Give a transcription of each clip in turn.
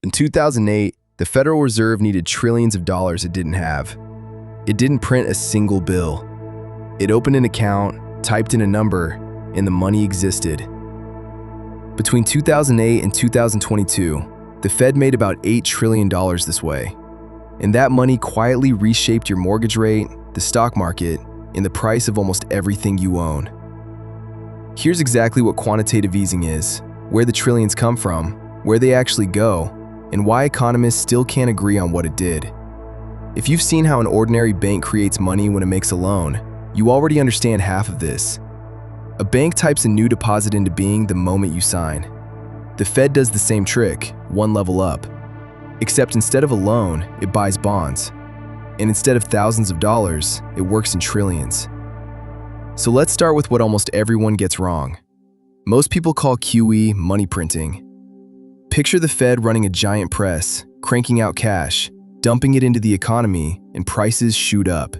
In 2008, the Federal Reserve needed trillions of dollars it didn't have. It didn't print a single bill. It opened an account, typed in a number, and the money existed. Between 2008 and 2022, the Fed made about $8 trillion this way. And that money quietly reshaped your mortgage rate, the stock market, and the price of almost everything you own. Here's exactly what quantitative easing is, where the trillions come from, where they actually go, and why economists still can't agree on what it did. If you've seen how an ordinary bank creates money when it makes a loan, you already understand half of this. A bank types a new deposit into being the moment you sign. The Fed does the same trick, one level up. Except instead of a loan, it buys bonds. And instead of thousands of dollars, it works in trillions. So let's start with what almost everyone gets wrong. Most people call QE money printing. Picture the Fed running a giant press, cranking out cash, dumping it into the economy, and prices shoot up.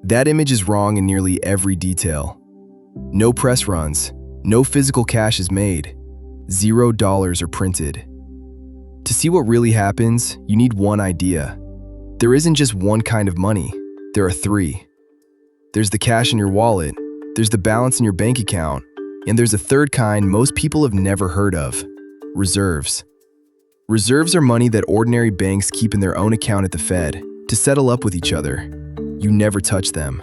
That image is wrong in nearly every detail. No press runs, no physical cash is made, $0 are printed. To see what really happens, you need one idea. There isn't just one kind of money, there are three. There's the cash in your wallet, there's the balance in your bank account, and there's a third kind most people have never heard of, reserves. Reserves are money that ordinary banks keep in their own account at the Fed to settle up with each other. You never touch them.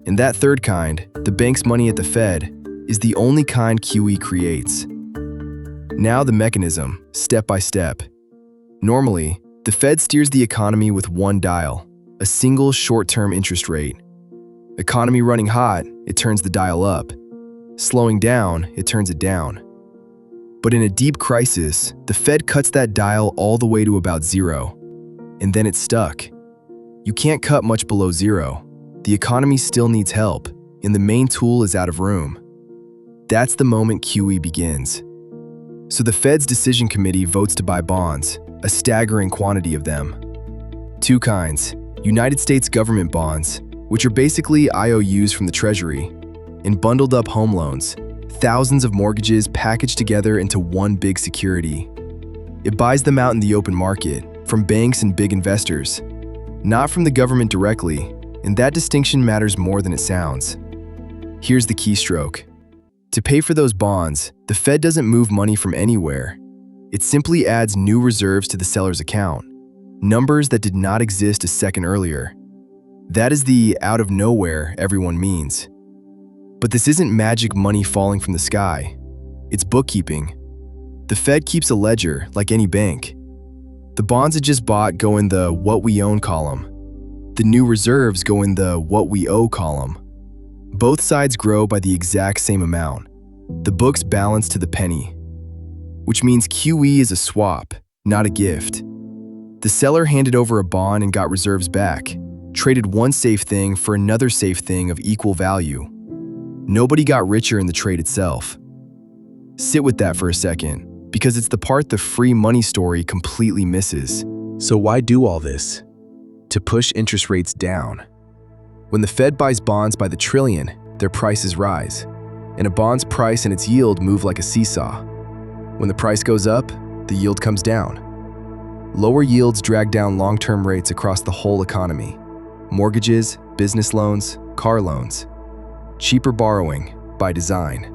And that third kind, the bank's money at the Fed, is the only kind QE creates. Now the mechanism, step by step. Normally, the Fed steers the economy with one dial, a single short-term interest rate. Economy running hot, it turns the dial up. Slowing down, it turns it down. But in a deep crisis, the Fed cuts that dial all the way to about 0. And then it's stuck. You can't cut much below 0. The economy still needs help, and the main tool is out of room. That's the moment QE begins. So the Fed's decision committee votes to buy bonds, a staggering quantity of them. Two kinds, United States government bonds, which are basically IOUs from the Treasury, and bundled up home loans, thousands of mortgages packaged together into one big security. It buys them out in the open market, from banks and big investors, not from the government directly, and that distinction matters more than it sounds. Here's the keystroke. To pay for those bonds, the Fed doesn't move money from anywhere. It simply adds new reserves to the seller's account, numbers that did not exist a second earlier. That is the out of nowhere everyone means. But this isn't magic money falling from the sky. It's bookkeeping. The Fed keeps a ledger like any bank. The bonds it just bought go in the what we own column. The new reserves go in the what we owe column. Both sides grow by the exact same amount. The books balance to the penny. Which means QE is a swap, not a gift. The seller handed over a bond and got reserves back, traded one safe thing for another safe thing of equal value. Nobody got richer in the trade itself. Sit with that for a second, because it's the part the free money story completely misses. So why do all this? To push interest rates down. When the Fed buys bonds by the trillion, their prices rise, and a bond's price and its yield move like a seesaw. When the price goes up, the yield comes down. Lower yields drag down long-term rates across the whole economy. Mortgages, business loans, car loans. Cheaper borrowing, by design.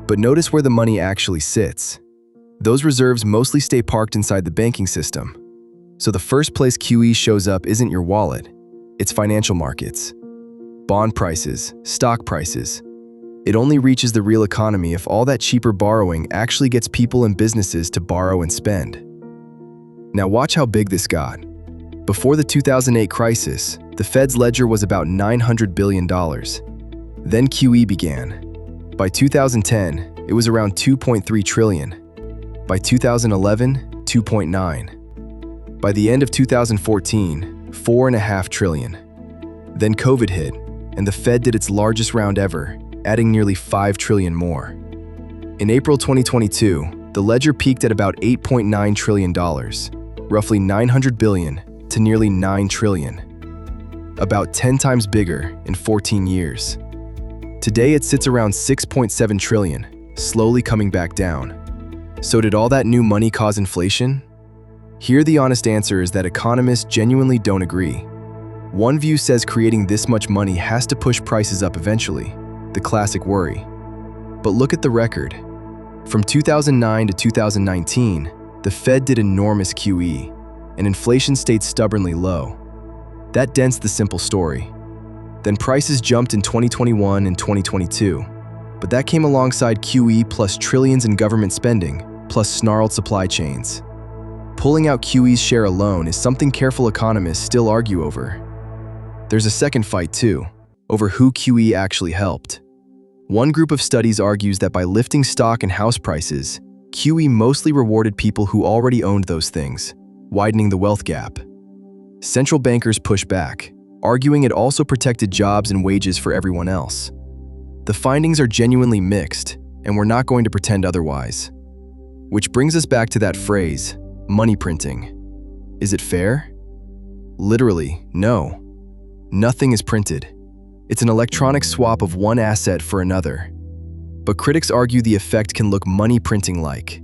But notice where the money actually sits. Those reserves mostly stay parked inside the banking system. So the first place QE shows up isn't your wallet, it's financial markets. Bond prices, stock prices. It only reaches the real economy if all that cheaper borrowing actually gets people and businesses to borrow and spend. Now watch how big this got. Before the 2008 crisis, the Fed's ledger was about $900 billion. Then QE began. By 2010, it was around $2.3 trillion. By 2011, $2.9. By the end of 2014, $4.5 trillion. Then COVID hit, and the Fed did its largest round ever, adding nearly $5 trillion more. In April 2022, the ledger peaked at about $8.9 trillion, roughly $900 billion to nearly $9 trillion. About 10 times bigger in 14 years. Today it sits around $6.7 trillion, slowly coming back down. So did all that new money cause inflation? Here, the honest answer is that economists genuinely don't agree. One view says creating this much money has to push prices up eventually, the classic worry. But look at the record. From 2009 to 2019, the Fed did enormous QE, and inflation stayed stubbornly low. That dents the simple story. Then prices jumped in 2021 and 2022, but that came alongside QE plus trillions in government spending, plus snarled supply chains. Pulling out QE's share alone is something careful economists still argue over. There's a second fight too, over who QE actually helped. One group of studies argues that by lifting stock and house prices, QE mostly rewarded people who already owned those things, widening the wealth gap. Central bankers push back, arguing it also protected jobs and wages for everyone else. The findings are genuinely mixed, and we're not going to pretend otherwise. Which brings us back to that phrase, money printing. Is it fair? Literally, no. Nothing is printed. It's an electronic swap of one asset for another. But critics argue the effect can look money printing-like.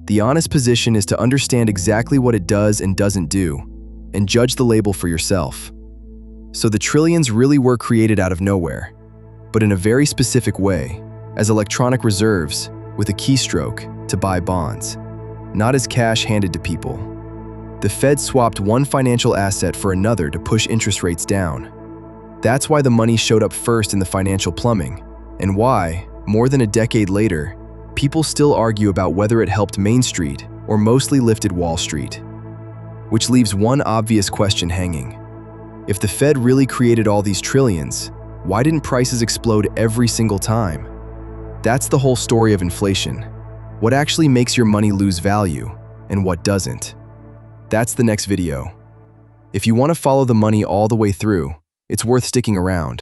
The honest position is to understand exactly what it does and doesn't do, and judge the label for yourself. So the trillions really were created out of nowhere, but in a very specific way, as electronic reserves with a keystroke to buy bonds, not as cash handed to people. The Fed swapped one financial asset for another to push interest rates down. That's why the money showed up first in the financial plumbing, and why, more than a decade later, people still argue about whether it helped Main Street or mostly lifted Wall Street. Which leaves one obvious question hanging. If the Fed really created all these trillions, why didn't prices explode every single time? That's the whole story of inflation. What actually makes your money lose value, and what doesn't? That's the next video. If you want to follow the money all the way through, it's worth sticking around.